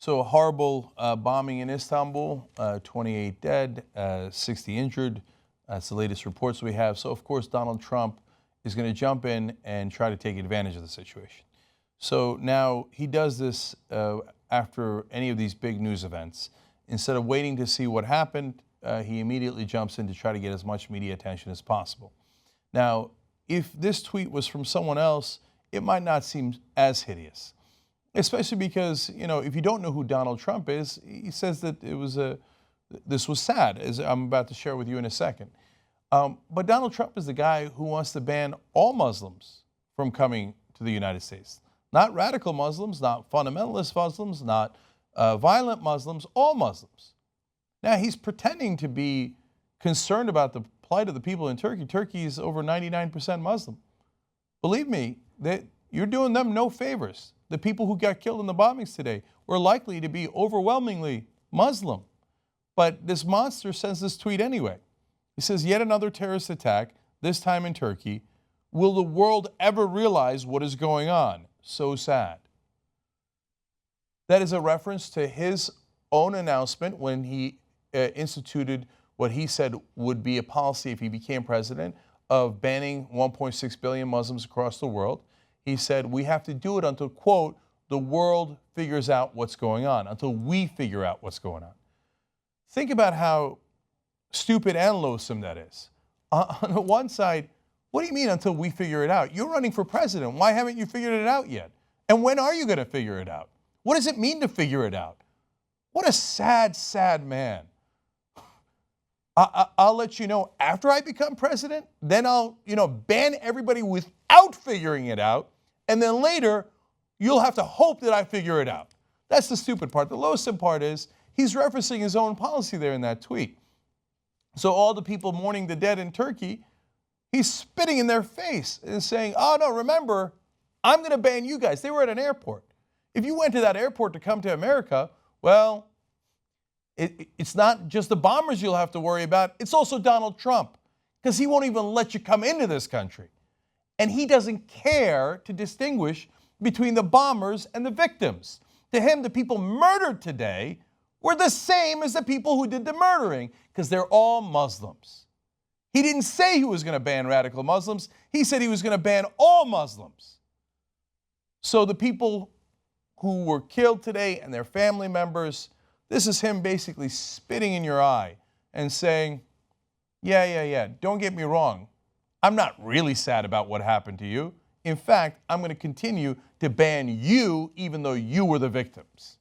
So a horrible bombing in Istanbul, 28 dead, 60 injured. That's the latest reports we have. So of course Donald Trump is going to jump in and try to take advantage of the situation. So now he does this after any of these big news events. Instead of waiting to see what happened, he immediately jumps in to try to get as much media attention as possible. Now, if this tweet was from someone else, it might not seem as hideous. Especially because, you know, if you don't know who Donald Trump is, he says that this was sad, as I'm about to share with you in a second. But Donald Trump is the guy who wants to ban all Muslims from coming to the United States. Not radical Muslims, not fundamentalist Muslims, not violent Muslims, all Muslims. Now, he's pretending to be concerned about the plight of the people in Turkey. Turkey is over 99% Muslim. Believe me, you're doing them no favors. The people who got killed in the bombings today were likely to be overwhelmingly Muslim. But this monster sends this tweet anyway. He says, yet another terrorist attack, this time in Turkey. Will the world ever realize what is going on? So sad. That is a reference to his own announcement when he instituted what he said would be a policy if he became president of banning 1.6 billion Muslims across the world. He said, we have to do it until, quote, the world figures out what's going on, until we figure out what's going on. Think about how stupid and loathsome that is. On the one side, what do you mean until we figure it out? You're running for president. Why haven't you figured it out yet? And when are you going to figure it out? What does it mean to figure it out? What a sad, sad man. I'll let you know after I become president, then I'll, ban everybody without figuring it out. And then later, you'll have to hope that I figure it out. That's the stupid part. The loathsome part is he's referencing his own policy there in that tweet. So all the people mourning the dead in Turkey, he's spitting in their face and saying, oh no, remember, I'm going to ban you guys. They were at an airport. If you went to that airport to come to America, well, it's not just the bombers you'll have to worry about, it's also Donald Trump, because he won't even let you come into this country. And he doesn't care to distinguish between the bombers and the victims. To him, the people murdered today were the same as the people who did the murdering, because they're all Muslims. He didn't say he was going to ban radical Muslims. He said he was going to ban all Muslims. So the people who were killed today and their family members, this is him basically spitting in your eye and saying, yeah, don't get me wrong. I'm not really sad about what happened to you. In fact, I'm going to continue to ban you even though you were the victims.